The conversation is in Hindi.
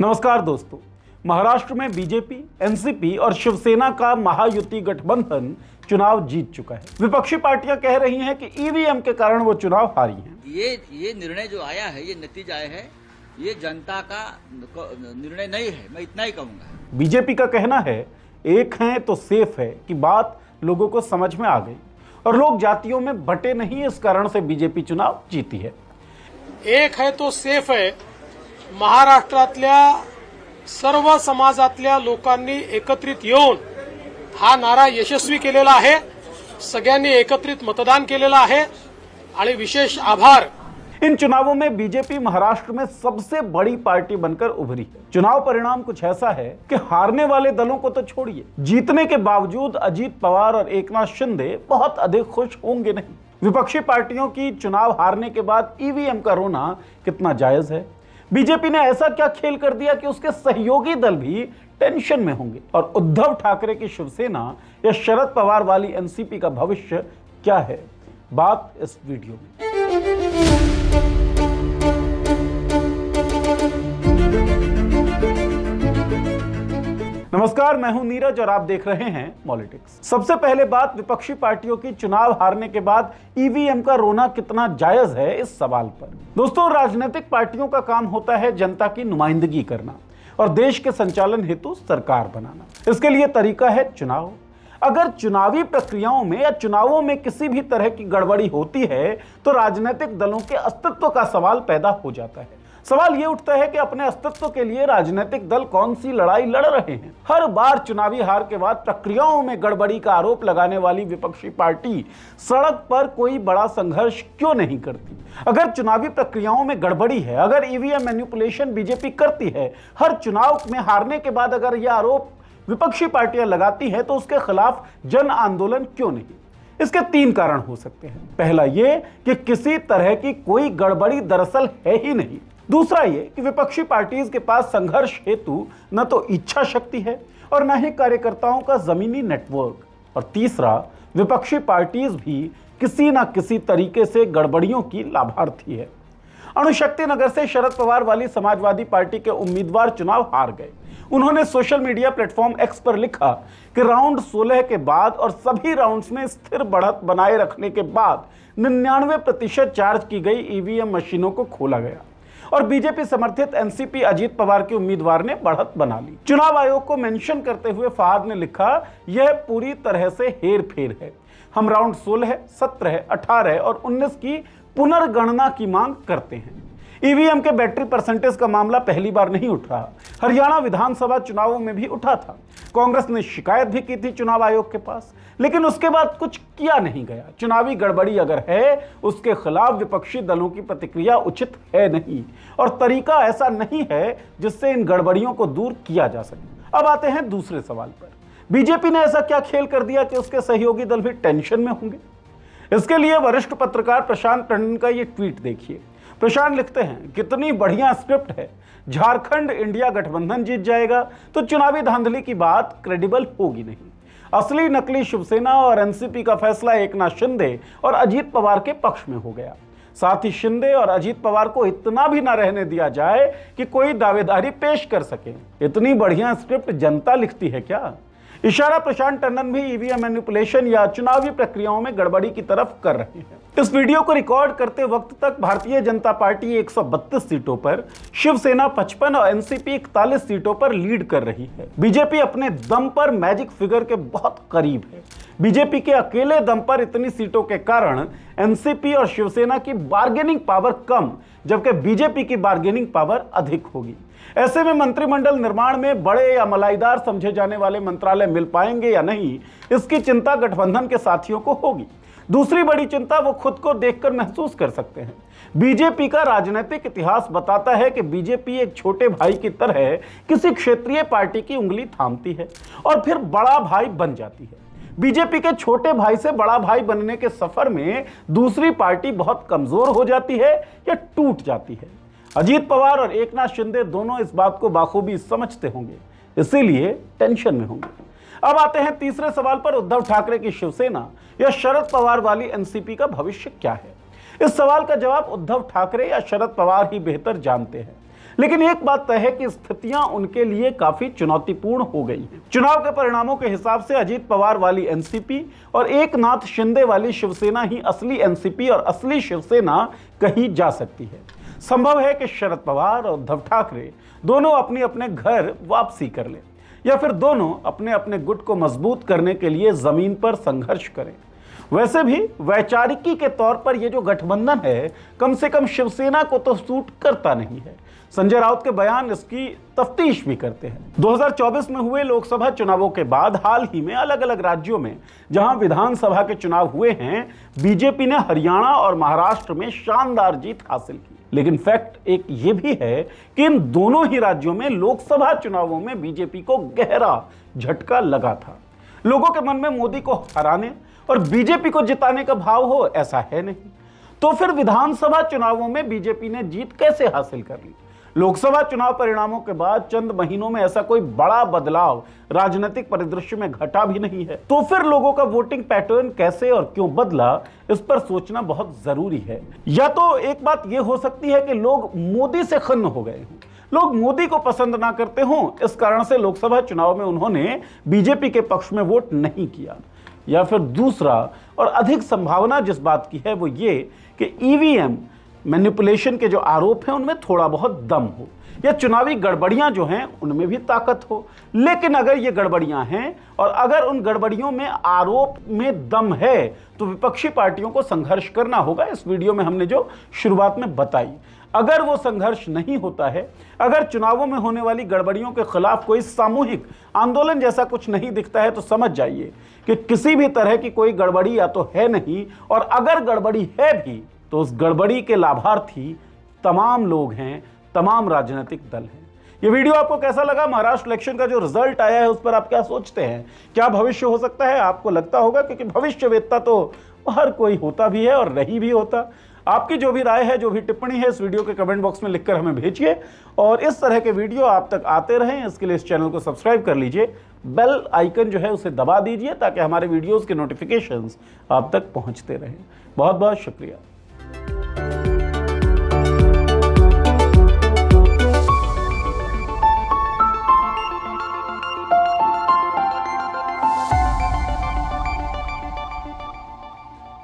नमस्कार दोस्तों, महाराष्ट्र में बीजेपी, एनसीपी और शिवसेना का महायुति गठबंधन चुनाव जीत चुका है। विपक्षी पार्टियां कह रही हैं कि ईवीएम के कारण वो चुनाव हारी हैं। ये निर्णय जो आया है, ये नतीजा है, ये जनता का निर्णय नहीं है, मैं इतना ही कहूंगा। बीजेपी का कहना है एक है तो सेफ है कि बात लोगों को समझ में आ गई और लोग जातियों में बटे नहीं, इस कारण से बीजेपी चुनाव जीती है। एक है तो सेफ है, महाराष्ट्रातल्या सर्व समाजातल्या लोकांनी एकत्रित येऊन हा नारा यशस्वी केलेला आहे। सगळ्यांनी एकत्रित मतदान केलेलं आहे आणि विशेष आभार। इन चुनावों में बीजेपी महाराष्ट्र में सबसे बड़ी पार्टी बनकर उभरी है। चुनाव परिणाम कुछ ऐसा है कि हारने वाले दलों को तो छोड़िए, जीतने के बावजूद अजीत पवार और एकनाथ शिंदे बहुत अधिक खुश होंगे नहीं। विपक्षी पार्टियों की चुनाव हारने के बाद ईवीएम का रोना कितना जायज है? बीजेपी ने ऐसा क्या खेल कर दिया कि उसके सहयोगी दल भी टेंशन में होंगे? और उद्धव ठाकरे की शिवसेना या शरद पवार वाली एनसीपी का भविष्य क्या है? बात इस वीडियो में। नमस्कार, मैं हूं नीरज और आप देख रहे हैं पॉलिटिक्स। सबसे पहले बात विपक्षी पार्टियों की चुनाव हारने के बाद ईवीएम का रोना कितना जायज है, इस सवाल पर। दोस्तों, राजनीतिक पार्टियों का काम होता है जनता की नुमाइंदगी करना और देश के संचालन हेतु सरकार बनाना। इसके लिए तरीका है चुनाव। अगर चुनावी प्रक्रियाओं में या चुनावों में किसी भी तरह की गड़बड़ी होती है तो राजनीतिक दलों के अस्तित्व का सवाल पैदा हो जाता है। सवाल यह उठता है कि अपने अस्तित्व के लिए राजनीतिक दल कौन सी लड़ाई लड़ रहे हैं। हर बार चुनावी हार के बाद प्रक्रियाओं में गड़बड़ी का आरोप लगाने वाली विपक्षी पार्टी सड़क पर कोई बड़ा संघर्ष क्यों नहीं करती? अगर चुनावी प्रक्रियाओं में गड़बड़ी है, अगर ईवीएम मैनिपुलेशन बीजेपी करती है, हर चुनाव में हारने के बाद अगर यह आरोप विपक्षी पार्टियां लगाती हैं, तो उसके खिलाफ जन आंदोलन क्यों नहीं? इसके तीन कारण हो सकते हैं। पहला ये कि किसी तरह की कोई गड़बड़ी दरअसल है ही नहीं। दूसरा ये कि विपक्षी पार्टीज के पास संघर्ष हेतु न तो इच्छा शक्ति है और न ही कार्यकर्ताओं का जमीनी नेटवर्क। और तीसरा, विपक्षी पार्टीज भी किसी न किसी तरीके से गड़बड़ियों की लाभार्थी है। अणुशक्ति नगर से शरद पवार वाली समाजवादी पार्टी के उम्मीदवार चुनाव हार गए। उन्होंने सोशल मीडिया प्लेटफॉर्म एक्स पर लिखा कि राउंड 16 के बाद और सभी राउंड्स में स्थिर बढ़त बनाए रखने के बाद 99% चार्ज की गई ईवीएम मशीनों को खोला गया और बीजेपी समर्थित एनसीपी अजीत पवार के उम्मीदवार ने बढ़त बना ली। चुनाव आयोग को मेंशन करते हुए फहाद ने लिखा, यह पूरी तरह से हेरफेर है। हम राउंड 16, 17, 18 और 19 की पुनर्गणना की मांग करते हैं। ईवीएम के बैटरी परसेंटेज का मामला पहली बार नहीं उठ रहा, हरियाणा विधानसभा चुनावों में भी उठा था। कांग्रेस ने शिकायत भी की थी चुनाव आयोग के पास, लेकिन उसके बाद कुछ किया नहीं गया। चुनावी गड़बड़ी अगर है, उसके खिलाफ विपक्षी दलों की प्रतिक्रिया उचित है नहीं और तरीका ऐसा नहीं है जिससे इन गड़बड़ियों को दूर किया जा सके। अब आते हैं दूसरे सवाल पर। बीजेपी ने ऐसा क्या खेल कर दिया कि उसके सहयोगी दल भी टेंशन में होंगे? इसके लिए वरिष्ठ पत्रकार प्रशांत टंडन का ये ट्वीट देखिए। प्रशांत लिखते हैं, कितनी बढ़िया स्क्रिप्ट है। झारखंड इंडिया गठबंधन जीत जाएगा तो चुनावी धांधली की बात क्रेडिबल होगी नहीं। असली नकली शिवसेना और एनसीपी का फैसला एकनाथ शिंदे और अजीत पवार के पक्ष में हो गया। साथ ही शिंदे और अजीत पवार को इतना भी ना रहने दिया जाए कि कोई दावेदारी पेश कर सके। इतनी बढ़िया स्क्रिप्ट जनता लिखती है क्या? इशारा प्रशांत टंडन भी ईवीएम मैनिपुलेशन या चुनावी प्रक्रियाओं में गड़बड़ी की तरफ कर रहे हैं। इस वीडियो को रिकॉर्ड करते वक्त तक भारतीय जनता पार्टी 132 सीटों पर, शिवसेना 55 और एनसीपी 41 सीटों पर लीड कर रही है। बीजेपी अपने दम पर मैजिक फिगर के बहुत करीब है। बीजेपी के अकेले दम पर इतनी सीटों के कारण एनसीपी और शिवसेना की बार्गेनिंग पावर कम, जबकि बीजेपी की बार्गेनिंग पावर अधिक होगी। ऐसे में मंत्रिमंडल निर्माण में बड़े या मलाईदार समझे जाने वाले मंत्रालय मिल पाएंगे या नहीं, इसकी चिंता गठबंधन के साथियों को होगी। दूसरी बड़ी चिंता वो खुद को देखकर महसूस कर सकते हैं। बीजेपी का राजनीतिक इतिहास बताता है कि बीजेपी एक छोटे भाई की तरह किसी क्षेत्रीय पार्टी की उंगली थामती है और फिर बड़ा भाई बन जाती है। बीजेपी के छोटे भाई से बड़ा भाई बनने के सफर में दूसरी पार्टी बहुत कमजोर हो जाती है या टूट जाती है। अजीत पवार और एकनाथ शिंदे दोनों इस बात को बाखूबी समझते होंगे, इसीलिए टेंशन में होंगे। अब आते हैं तीसरे सवाल पर। उद्धव ठाकरे की शिवसेना या शरद पवार वाली एनसीपी का भविष्य क्या है? इस सवाल का जवाब उद्धव ठाकरे या शरद पवार ही बेहतर जानते हैं। लेकिन एक बात तय है कि स्थितियां उनके लिए काफी चुनौतीपूर्ण हो गई हैं। चुनाव के परिणामों के हिसाब से अजीत पवार वाली एनसीपी और एकनाथ शिंदे वाली शिवसेना ही असली एनसीपी और असली शिवसेना कही जा सकती है। संभव है कि शरद पवार और उद्धव ठाकरे दोनों अपने अपने घर वापसी कर लें या फिर दोनों अपने अपने गुट को मजबूत करने के लिए जमीन पर संघर्ष करें। वैसे भी वैचारिकी के तौर पर यह जो गठबंधन है कम से कम शिवसेना को तो सूट करता नहीं है। संजय राउत के बयान इसकी तफ्तीश भी करते हैं। 2024 में हुए लोकसभा चुनावों के बाद हाल ही में अलग अलग राज्यों में जहां विधानसभा के चुनाव हुए हैं, बीजेपी ने हरियाणा और महाराष्ट्र में शानदार जीत हासिल की। लेकिन फैक्ट एक ये भी है कि इन दोनों ही राज्यों में लोकसभा चुनावों में बीजेपी को गहरा झटका लगा था। लोगों के मन में मोदी को हराने और बीजेपी को जिताने का भाव हो, ऐसा है नहीं। तो फिर विधानसभा चुनावों में बीजेपी ने जीत कैसे हासिल कर ली? लोकसभा चुनाव परिणामों के बाद चंद महीनों में ऐसा कोई बड़ा बदलाव राजनीतिक परिदृश्य में घटा भी नहीं है। तो फिर लोगों का वोटिंग पैटर्न कैसे और क्यों बदला, इस पर सोचना बहुत जरूरी है। या तो एक बात यह हो सकती है कि लोग मोदी से खन्न हो गए हों, लोग मोदी को पसंद ना करते हों, इस कारण से लोकसभा चुनाव में उन्होंने बीजेपी के पक्ष में वोट नहीं किया। या फिर दूसरा और अधिक संभावना जिस बात की है वो ये कि ईवीएम मैनिपुलेशन के जो आरोप हैं उनमें थोड़ा बहुत दम हो या चुनावी गड़बड़ियां जो हैं उनमें भी ताकत हो। लेकिन अगर ये गड़बड़ियां हैं और अगर उन गड़बड़ियों में आरोप में दम है तो विपक्षी पार्टियों को संघर्ष करना होगा। इस वीडियो में हमने जो शुरुआत में बताई, अगर वो संघर्ष नहीं होता है, अगर चुनावों में होने वाली गड़बड़ियों के खिलाफ कोई सामूहिक आंदोलन जैसा कुछ नहीं दिखता है, तो समझ जाइए कि किसी भी तरह की कोई गड़बड़ी या तो है नहीं, और अगर गड़बड़ी है भी तो उस गड़बड़ी के लाभार्थी तमाम लोग हैं, तमाम राजनीतिक दल हैं। ये वीडियो आपको कैसा लगा? महाराष्ट्र इलेक्शन का जो रिजल्ट आया है उस पर आप क्या सोचते हैं? क्या भविष्य हो सकता है? आपको लगता होगा, क्योंकि भविष्यवेत्ता तो हर कोई होता भी है और नहीं भी होता। आपकी जो भी राय है, जो भी टिप्पणी है, इस वीडियो के कमेंट बॉक्स में लिखकर हमें भेजिए। और इस तरह के वीडियो आप तक आते रहें, इसके लिए इस चैनल को सब्सक्राइब कर लीजिए। बेल आइकन जो है उसे दबा दीजिए ताकि हमारे वीडियोस के नोटिफिकेशंस आप तक पहुंचते रहें। बहुत बहुत शुक्रिया।